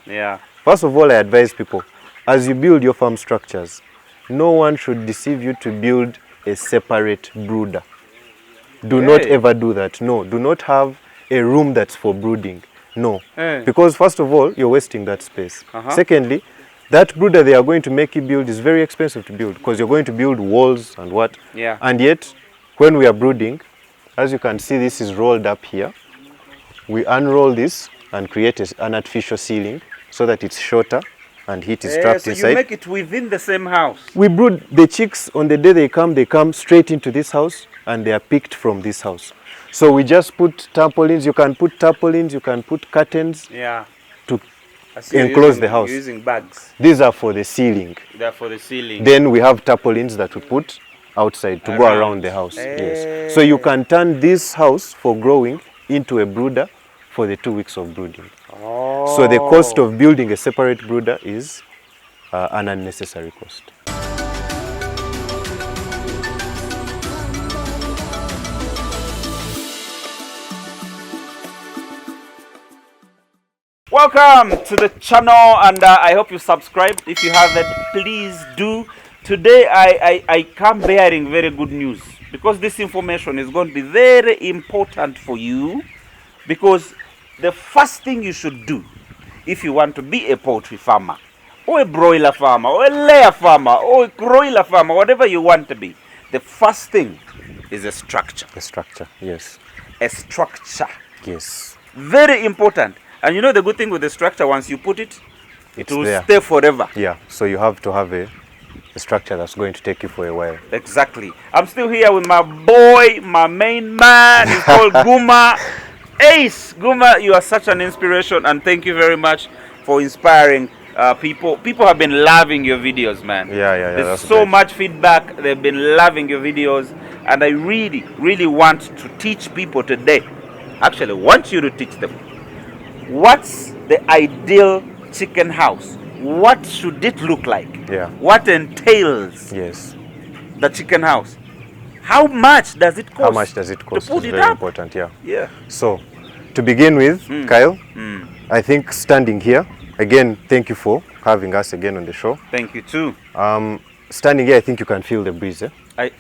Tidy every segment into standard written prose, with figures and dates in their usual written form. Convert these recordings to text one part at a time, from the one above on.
Yeah. First of all, I advise people, as you build your farm structures, no one should deceive you to build a separate brooder. Do not ever do that. No, do not have a room that's for brooding. No, because first of all, you're wasting that space. Secondly, that brooder they are going to make you build is very expensive to build because you're going to build walls and what. Yeah. And yet, when we are brooding, as you can see, this is rolled up here. We unroll this and create an artificial ceiling so that it's shorter and heat is trapped inside. So you make it within the same house? We brood the chicks on the day they come straight into this house and they are picked from this house. So we just put tarpaulins. You can put tarpaulins, you can put curtains to enclose the house. You're using bags. These are for the ceiling. They're for the ceiling. Then we have tarpaulins that we put outside to go around the house. Yes. So you can turn this house for growing into a brooder for the 2 weeks of brooding. So the cost of building a separate brooder is an unnecessary cost. Welcome to the channel, and I hope you subscribed. If you haven't, please do. Today I come bearing very good news, because this information is going to be very important for you, because the first thing you should do if you want to be a poultry farmer, or a broiler farmer, or a layer farmer, or a Kuroiler farmer, whatever you want to be, the first thing is a structure. A structure, yes. A structure. Yes. Very important. And you know the good thing with the structure, once you put it, it will stay forever. Yeah, so you have to have a structure that's going to take you for a while. Exactly. I'm still here with my boy, my main man. He's called Guma. Ace, Guma, you are such an inspiration, and thank you very much for inspiring people. People have been loving your videos, man. Yeah. There's so much feedback. They've been loving your videos, and I really, really want to teach people today. Actually, want you to teach them. What's the ideal chicken house? What should it look like? Yeah. What entails the chicken house? How much does it cost? How much does it cost? To put is it very up? important, yeah. Yeah. So, to begin with, Kyle, I think standing here, again, thank you for having us again on the show. Thank you too. Standing here, I think you can feel the breeze, eh?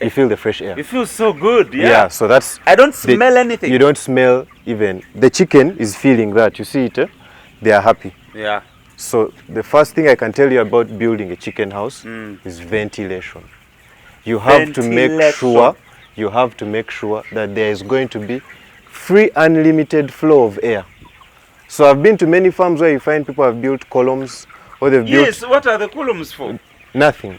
You feel the fresh air. It feels so good, yeah. Yeah, so that's... I don't smell anything. You don't smell even... The chicken is feeling that. You see it, eh? They are happy. Yeah. So the first thing I can tell you about building a chicken house is ventilation. You have to make sure that there is going to be free, unlimited flow of air. So I've been to many farms where you find people have built columns, or they've built... Yes, what are the columns for? Nothing.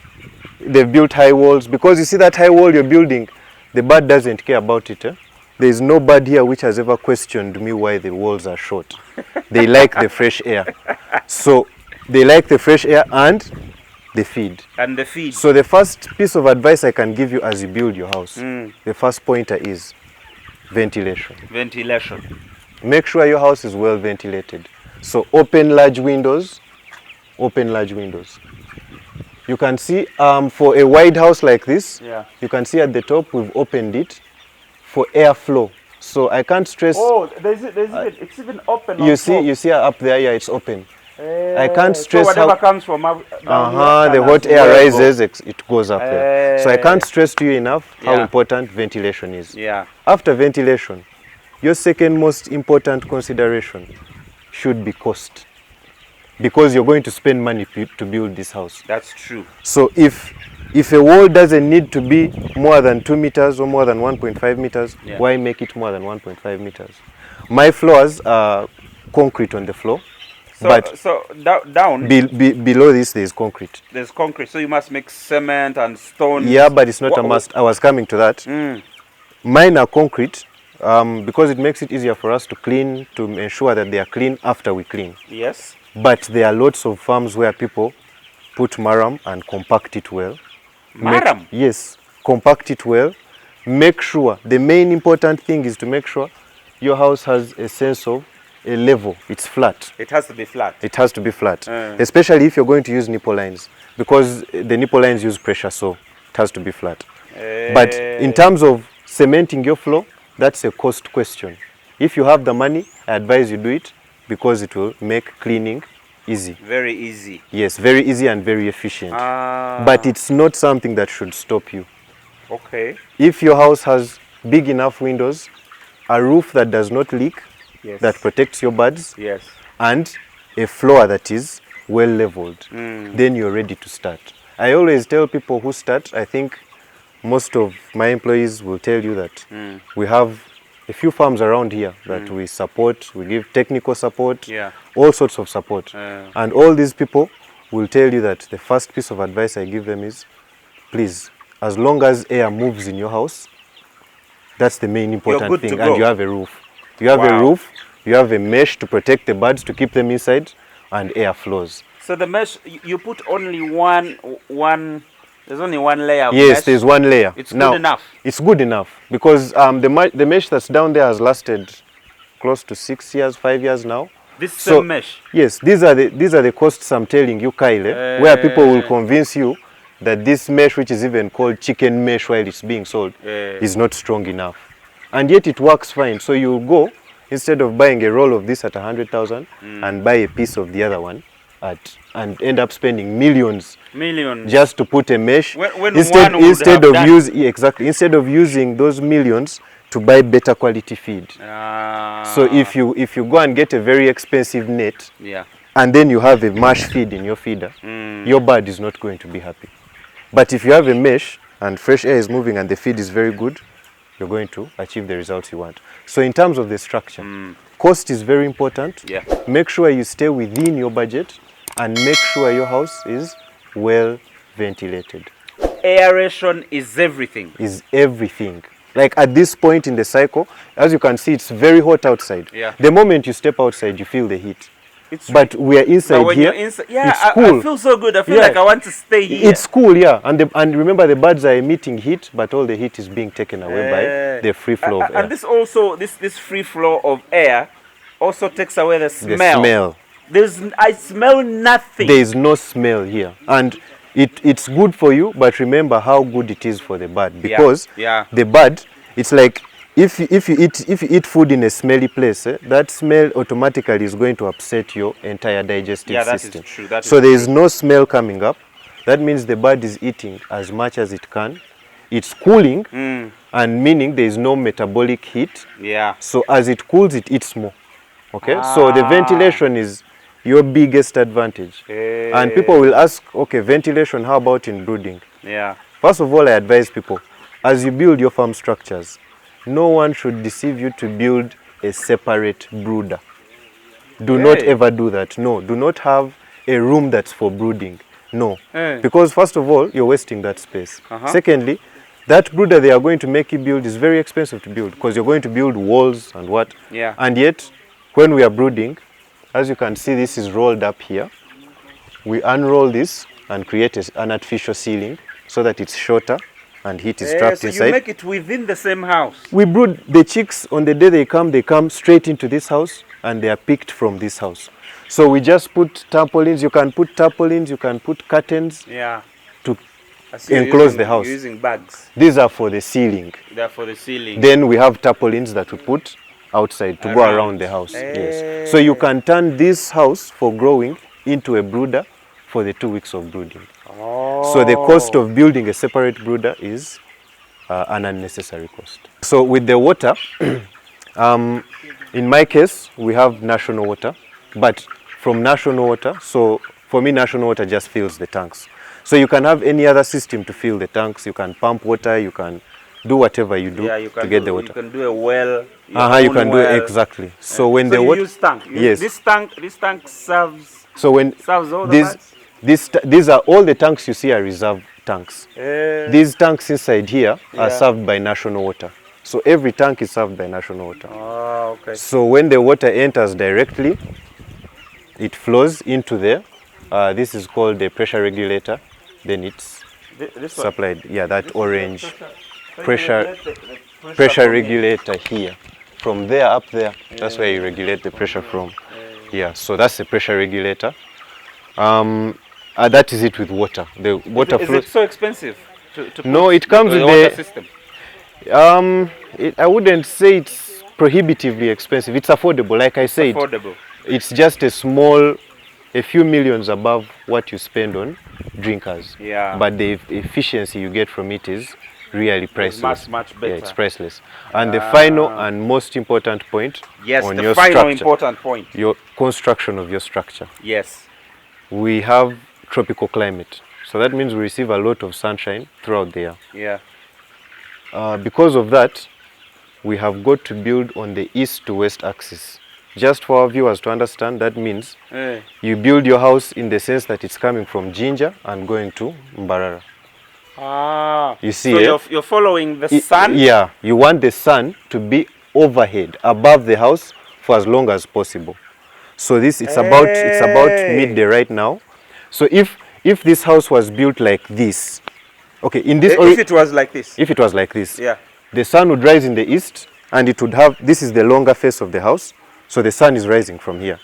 They've built high walls, because you see that high wall you're building, the bird doesn't care about it. Eh? There is no bird here which has ever questioned me why the walls are short. They like the fresh air. So they like the fresh air and the feed. And the feed. So the first piece of advice I can give you as you build your house, the first pointer is ventilation. Ventilation. Make sure your house is well ventilated. So open large windows. Open large windows. You can see for a wide house like this, you can see at the top we've opened it for airflow. So I can't stress. Oh, it's even open. You see up there, yeah, it's open. I can't stress so whatever comes from up, the hot air rises, it goes up there. So I can't stress to you enough how important ventilation is. Yeah. After ventilation, your second most important consideration should be cost. Because you're going to spend money to build this house. That's true. So if a wall doesn't need to be more than 2 meters or more than 1.5 meters, why make it more than 1.5 meters? My floors are concrete on the floor. So down below this there is concrete. There's concrete, so you must make cement and stone. Yeah, but it's not a must. I was coming to that. Mine are concrete because it makes it easier for us to clean, to ensure that they are clean after we clean. Yes. But there are lots of farms where people put maram and compact it well. Maram? Yes, compact it well. Make sure, the main important thing is to make sure your house has a sense of a level. It's flat. It has to be flat. It has to be flat, especially if you're going to use nipple lines, because the nipple lines use pressure, so it has to be flat. But in terms of cementing your floor, that's a cost question. If you have the money, I advise you do it, because it will make cleaning easy. Very easy. Yes, very easy and very efficient. But it's not something that should stop you. Okay. If your house has big enough windows, a roof that does not leak, Yes. that protects your birds, Yes. and a floor that is well leveled, then you're ready to start. I always tell people who start, I think most of my employees will tell you that we have a few farms around here that we support, we give technical support, Yeah. all sorts of support. And all these people will tell you that the first piece of advice I give them is, please, as long as air moves in your house, that's the main important good to thing. go. And you have a roof. You have a Wow. roof, you have a mesh to protect the birds, to keep them inside, and air flows. So the mesh, you put only one. There's only one layer of Yes, mesh. there's one layer. It's Now, good enough. It's good enough because the mesh that's down there has lasted close to 6 years, 5 years now. This So, same mesh. Yes, these are the costs I'm telling you, Kyle, where people will convince you that this mesh, which is even called chicken mesh while it's being sold, is not strong enough. And yet it works fine. So you'll go, instead of buying a roll of this at 100,000 and buy a piece of the other one and end up spending millions just to put a mesh. When instead one would instead have of done- use exactly instead of using those millions to buy better quality feed. So if you go and get a very expensive net, Yeah. and then you have a mash feed in your feeder, your bird is not going to be happy. But if you have a mesh and fresh air is moving and the feed is very good, you're going to achieve the results you want. So in terms of the structure, cost is very important. Yeah. Make sure you stay within your budget and make sure your house is well ventilated. Aeration is everything. Is everything. Like at this point in the cycle, as you can see, it's very hot outside. Yeah. The moment you step outside, you feel the heat. It's But we are inside But when here. you're inside, yeah, it's I cool. feel so good. I feel Yeah. like I want to stay here. It's cool, yeah. And remember, the birds are emitting heat, but all the heat is being taken away by the free flow of air. And this also, this free flow of air also takes away the smell. The smell. I smell nothing. There is no smell here. And it's good for you, but remember how good it is for the bird. Because Yeah. the bird, it's like if you eat food in a smelly place, that smell automatically is going to upset your entire digestive system. Is true. That So is there is no smell coming up. That means the bird is eating as much as it can. It's cooling, and meaning there is no metabolic heat. Yeah. So as it cools, it eats more. Okay, so the ventilation is your biggest advantage. And people will ask, okay, ventilation, how about in brooding? Yeah. First of all, I advise people, as you build your farm structures, no one should deceive you to build a separate brooder. Do not ever do that. No, do not have a room that's for brooding. No, because first of all, you're wasting that space. Secondly, that brooder they are going to make you build is very expensive to build because you're going to build walls and what. Yeah. And yet, when we are brooding, as you can see, this is rolled up here. We unroll this and create an artificial ceiling so that it's shorter and heat is trapped so inside. you make it within the same house. We brood the chicks on the day they come straight into this house and they are picked from this house. So we just put tarpaulins. You can put tarpaulins, you can put curtains Yeah. to I see you're enclose using- the house. you're using bags. These are for the ceiling. They're for the ceiling. Then we have tarpaulins that we put outside to go around the house. Yes. So you can turn this house for growing into a brooder for the 2 weeks of brooding. So the cost of building a separate brooder is an unnecessary cost. So with the water, in my case, we have national water, but from national water, so for me, national water just fills the tanks. So you can have any other system to fill the tanks. You can pump water, you can do whatever you do you can to get the water. You can do a well. You can do it exactly. So when So the you water, use tank. Yes. This tank serves so when serves all the birds? these are all the tanks you see are reserve tanks. These tanks inside here are served by national water. So every tank is served by national water. Oh, okay. So when the water enters directly, it flows into there. This is called the pressure regulator. Then it's This one. supplied. Yeah, that orange pressure regulator here. From there up there, that's where you regulate the pressure from. Yeah, so that's the pressure regulator. That is it with water. The water Is flows. it so expensive to No, put it comes the with water the- system? I wouldn't say it's prohibitively expensive. It's affordable, like I said. Affordable. It's just a small a few millions above what you spend on drinkers. Yeah. But the efficiency you get from it is really priceless. Much better. Yeah, it's priceless. And the final and most important point on the your final structure, important point. your construction of your structure. Yes. We have tropical climate. So that means we receive a lot of sunshine throughout the year. Yeah. Because of that, we have got to build on the east to west axis. Just for our viewers to understand, that means you build your house in the sense that it's coming from Jinja and going to Mbarara. Ah. You see, so you're following the sun? Yeah, you want the sun to be overhead, above the house for as long as possible. So it's about midday right now. So if this house was built like this, okay, in this if it was like this. If it was like this, yeah, the sun would rise in the east, and it would have, this is the longer face of the house, so the sun is rising from here.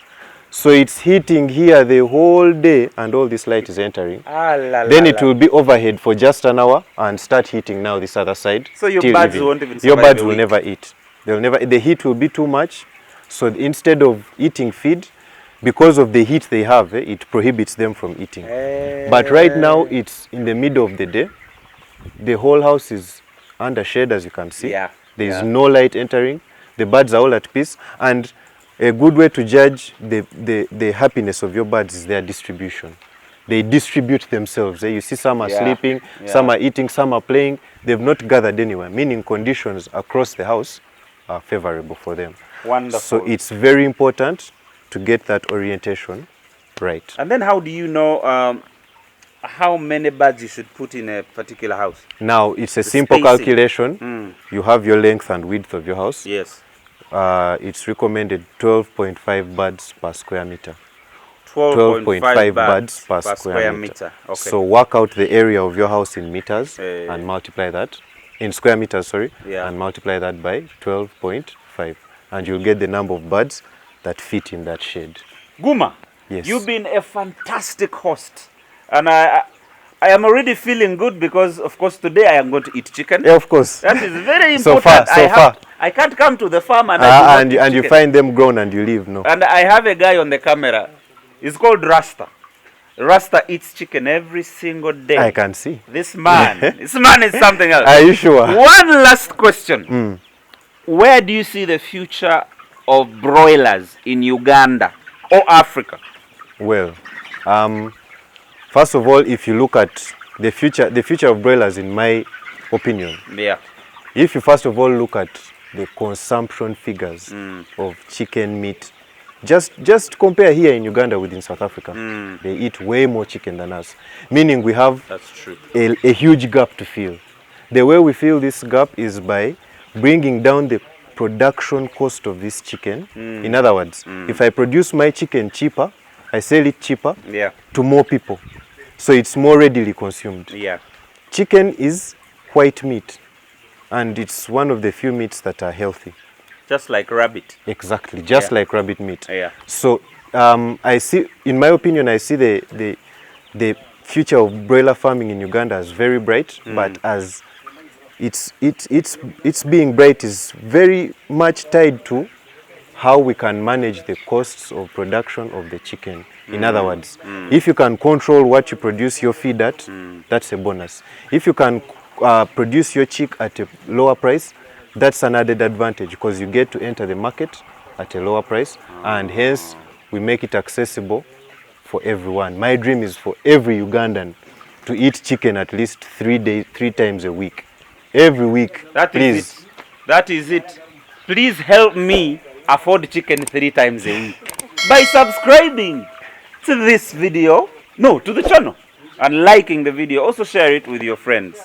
So it's hitting here the whole day, and all this light is entering. Then it will be overhead for just an hour and start hitting now this other side. So your birds won't even survive. Your birds will never eat. They'll never. The heat will be too much. So instead of eating feed, because of the heat they have, it prohibits them from eating. But right now it's in the middle of the day. The whole house is under shade, as you can see. Yeah. There is no light entering. The birds are all at peace, and a good way to judge the happiness of your birds is their distribution. They distribute themselves. You see, some are sleeping, some are eating, some are playing. They've not gathered anywhere, meaning conditions across the house are favorable for them. Wonderful. So it's very important to get that orientation right. And then how do you know how many birds you should put in a particular house? Now, it's a simple calculation. You have your length and width of your house. Yes. It's recommended 12.5 birds per square meter. 12.5 birds per square meter. Okay. So work out the area of your house in meters and multiply that, in square meters, sorry, and multiply that by 12.5. And you'll get the number of birds that fit in that shade. Guma, yes, you've been a fantastic host. And I am already feeling good because, of course, today I am going to eat chicken. Yeah, of course. That is very important. So far. I can't come to the farm and you find them grown and you leave, no? And I have a guy on the camera. He's called Rasta. Rasta eats chicken every single day. I can see. This man is something else. Are you sure? One last question. Where do you see the future of broilers in Uganda or Africa? Well, first of all, if you look at the future of broilers, in my opinion, if you first of all look at the consumption figures of chicken meat, just compare here in Uganda with in South Africa. They eat way more chicken than us, meaning we have a huge gap to fill. The way we fill this gap is by bringing down the production cost of this chicken. In other words, if I produce my chicken cheaper, I sell it cheaper to more people, so it's more readily consumed. Chicken is white meat, and it's one of the few meats that are healthy. Just like rabbit. Exactly, just like rabbit meat. So I see, in my opinion, I see the future of broiler farming in Uganda as very bright, but as it's being bright is very much tied to how we can manage the costs of production of the chicken. In other words, if you can control what you produce your feed at, that's a bonus. If you can produce your chick at a lower price, that's an added advantage because you get to enter the market at a lower price, and hence we make it accessible for everyone. My dream is for every Ugandan to eat chicken at least 3 times a week. Every week. That is it. Please help me afford chicken 3 times a week by subscribing to this video, to the channel, and liking the video. Also share it with your friends.